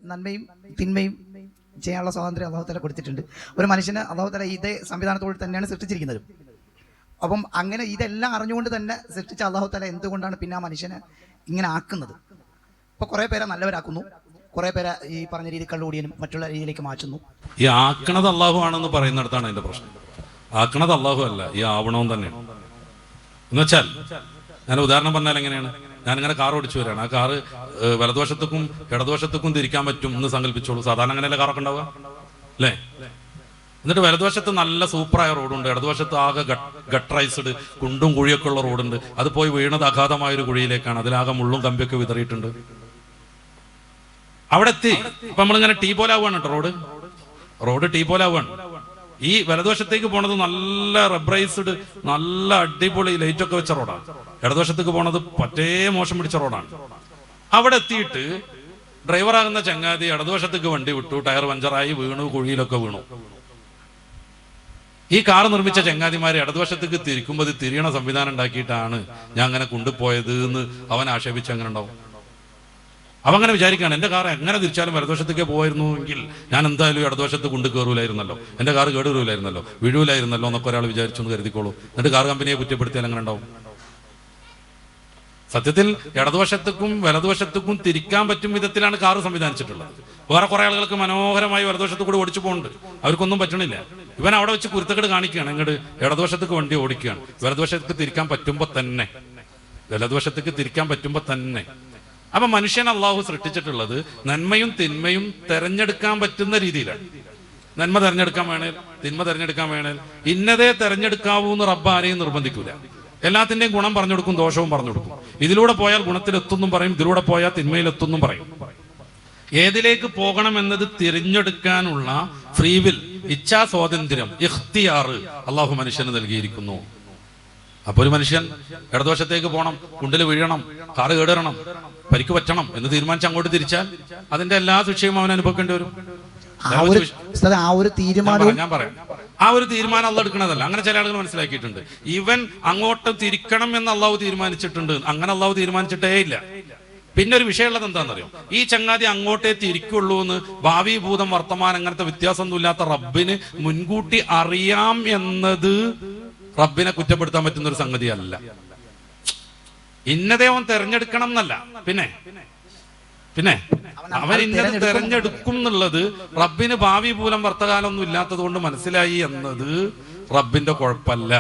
നന്മയും തിന്മയും ചെയ്യാനുള്ള സ്വാതന്ത്ര്യം അല്ലാഹു തആല കൊടുത്തിട്ടുണ്ട്. ഒരു മനുഷ്യന് അല്ലാഹു തആല ഇതേ സംവിധാനത്തോട് തന്നെയാണ് സൃഷ്ടിച്ചിരിക്കുന്നത്. അപ്പം അങ്ങനെ ഇതെല്ലാം അറിഞ്ഞുകൊണ്ട് തന്നെ സൃഷ്ടിച്ച അല്ലാഹു തആല എന്തുകൊണ്ടാണ് പിന്നെ ആ മനുഷ്യനെ ഇങ്ങനെ ആക്കുന്നത്? ഇപ്പോൾ കുറേ പേരെ നല്ലവരാക്കുന്നു, കുറേ പേരെ ഈ പറഞ്ഞ രീതി കള്ളുകൂടിയനും മറ്റുള്ള രീതിയിലേക്ക് മാറ്റുന്നു. ഈ ആക്കണത് അള്ളാഹു ആണെന്ന് പറയുന്നിടത്താണ് അതിന്റെ പ്രശ്നം. ആക്കണത് അള്ളാഹു അല്ല, ഈ ആവണവും തന്നെയാണ്. എന്നുവെച്ചാൽ ഞാൻ ഉദാഹരണം പറഞ്ഞാൽ എങ്ങനെയാണ്, ഞാനിങ്ങനെ കാർ ഓടിച്ചു വരികയാണ്. ആ കാറ് വലതുവശത്തേക്കും ഇടതുവശത്തേക്കും തിരിക്കാൻ പറ്റും എന്ന് സങ്കല്പിച്ചോളൂ. സാധാരണ അങ്ങനെയല്ല കാറൊക്കെ ഉണ്ടാവുക അല്ലേ? എന്നിട്ട് വലതുവശത്ത് നല്ല സൂപ്പറായ റോഡുണ്ട്, ഇടതുവശത്ത് ആകെ ഗട്ടറൈസ്ഡ് കുണ്ടും കുഴിയൊക്കെ ഉള്ള റോഡുണ്ട്. അത് പോയി വീണത് അഗാധമായൊരു കുഴിയിലേക്കാണ്. അതിലാകെ മുള്ളും കമ്പിയൊക്കെ വിതറിയിട്ടുണ്ട്. അവിടെ എത്തി ഇപ്പൊ നമ്മളിങ്ങനെ ടീ പോലാവുകയാണ് കേട്ടോ. റോഡ് ടീ പോലാവുകയാണ്. ഈ വലതുവശത്തേക്ക് പോണത് നല്ല റബ്ബറൈസ്ഡ് നല്ല അടിപൊളി ലൈറ്റ് ഒക്കെ വെച്ച റോഡാണ്. ഇടതുവശത്തേക്ക് പോണത് പറ്റേ മോശം പിടിച്ച റോഡാണ്. അവിടെ എത്തിയിട്ട് ഡ്രൈവറാകുന്ന ചങ്ങാതി ഇടതുവശത്തേക്ക് വണ്ടി വിട്ടു, ടയർ പഞ്ചറായി വീണു, കുഴിയിലൊക്കെ വീണു. ഈ കാർ നിർമ്മിച്ച ചങ്ങാതിമാരെ ഇടതുവശത്തേക്ക് തിരിക്കുമ്പോൾ അത് തിരിയണ സംവിധാനം ഉണ്ടാക്കിയിട്ടാണ് ഞാൻ അങ്ങനെ കൊണ്ടുപോയത് എന്ന് അവൻ ആക്ഷേപിച്ച് അങ്ങനെ ഉണ്ടാവും. അവ അങ്ങനെ വിചാരിക്കുകയാണ്, എൻ്റെ കാർ എങ്ങനെ തിരിച്ചാലും വലതുവശത്തേക്ക് പോയിരുന്നു എങ്കിൽ ഞാൻ എന്തായാലും ഇടതുവശത്ത് കൊണ്ടു കയറൂലായിരുന്നല്ലോ, എൻ്റെ കാർ കേടുവരൂലായിരുന്നല്ലോ, വീഴൂലായിരുന്നല്ലോ എന്നൊക്കെ ഒരാൾ വിചാരിച്ചു എന്ന് കരുതിക്കോളൂ. എന്നിട്ട് കാർ കമ്പനിയെ കുറ്റപ്പെടുത്തിയാൽ അങ്ങനെ ഉണ്ടാവും. സത്യത്തിൽ ഇടതുവശത്തേക്കും വലതുവശത്തേക്കും തിരിക്കാൻ പറ്റും വിധത്തിലാണ് കാർ സംവിധാനിച്ചിട്ടുള്ളത്. വേറെ കുറെ ആളുകൾക്ക് മനോഹരമായി വലതുവശത്ത് കൂടി ഓടിച്ചു പോകുന്നുണ്ട്, അവർക്കൊന്നും പറ്റണില്ല. ഇവൻ അവിടെ വെച്ച് കുരുത്തക്കേട് കാണിക്കുകയാണ്, ഇങ്ങോട്ട് ഇടതുവശത്തേക്ക് വണ്ടി ഓടിക്കുകയാണ്. വലതുവശത്തേക്ക് തിരിക്കാൻ പറ്റുമ്പോൾ തന്നെ, വലതുവശത്തേക്ക് തിരിക്കാൻ പറ്റുമ്പോൾ തന്നെ. അപ്പൊ മനുഷ്യൻ അള്ളാഹു സൃഷ്ടിച്ചിട്ടുള്ളത് നന്മയും തിന്മയും തെരഞ്ഞെടുക്കാൻ പറ്റുന്ന രീതിയിലാണ്. നന്മ തെരഞ്ഞെടുക്കാൻ വേണേൽ തിന്മ തെരഞ്ഞെടുക്കാൻ വേണേൽ ഇന്നതേ തെരഞ്ഞെടുക്കാവൂ എന്ന് റബ്ബ് ആരെയും നിർബന്ധിക്കൂല. എല്ലാത്തിന്റെയും ഗുണം പറഞ്ഞു കൊടുക്കും, ദോഷവും പറഞ്ഞു കൊടുക്കും. ഇതിലൂടെ പോയാൽ ഗുണത്തിലെത്തുന്നും പറയും, ഇതിലൂടെ പോയാൽ തിന്മയിലെത്തുന്നും പറയും. ഏതിലേക്ക് പോകണം എന്നത് തിരഞ്ഞെടുക്കാനുള്ള ഫ്രീവിൽ, ഇച്ഛാ സ്വാതന്ത്ര്യം, ഇഖ്തിയാർ അള്ളാഹു മനുഷ്യന് നൽകിയിരിക്കുന്നു. അപ്പൊ ഒരു മനുഷ്യൻ ഇടതുവശത്തേക്ക് പോകണം, കുണ്ടിൽ വീഴണം, കാറ് കേടണം, പരിക്ക് പറ്റണം എന്ന് തീരുമാനിച്ച് അങ്ങോട്ട് തിരിച്ചാൽ അതിന്റെ എല്ലാ ശിക്ഷയും അവൻ അനുഭവിക്കേണ്ടി വരും. ഞാൻ പറയാം, ആ ഒരു തീരുമാനം അള്ളാഹ് എടുക്കണതല്ല. അങ്ങനെ ചില ആളുകൾ മനസ്സിലാക്കിയിട്ടുണ്ട്. ഇവൻ അങ്ങോട്ട് തിരിക്കണം എന്ന് അള്ളാഹു തീരുമാനിച്ചിട്ടുണ്ട്, അങ്ങനെ അള്ളാഹു തീരുമാനിച്ചിട്ടേ ഇല്ല. പിന്നെ ഒരു വിഷയമുള്ളത് എന്താണെന്നറിയോ, ഈ ചങ്ങാതി അങ്ങോട്ടേ തിരിക്കുള്ളൂ എന്ന് ഭാവി ഭൂതം വർത്തമാനം അങ്ങനത്തെ വ്യത്യാസമൊന്നും ഇല്ലാത്ത റബ്ബിന് മുൻകൂട്ടി അറിയാം എന്നത് റബ്ബിനെ കുറ്റപ്പെടുത്താൻ പറ്റുന്ന ഒരു സംഗതിയല്ല. ഇന്നതേ അവൻ തെരഞ്ഞെടുക്കണം എന്നല്ല, പിന്നെ അവൻ ഇന്നത് തെരഞ്ഞെടുക്കും എന്നുള്ളത് റബ്ബിന് ഭാവി മൂലം വർത്തകാലമൊന്നും ഇല്ലാത്തത് കൊണ്ട് മനസ്സിലായി എന്നത് റബ്ബിന്റെ കുഴപ്പമല്ല.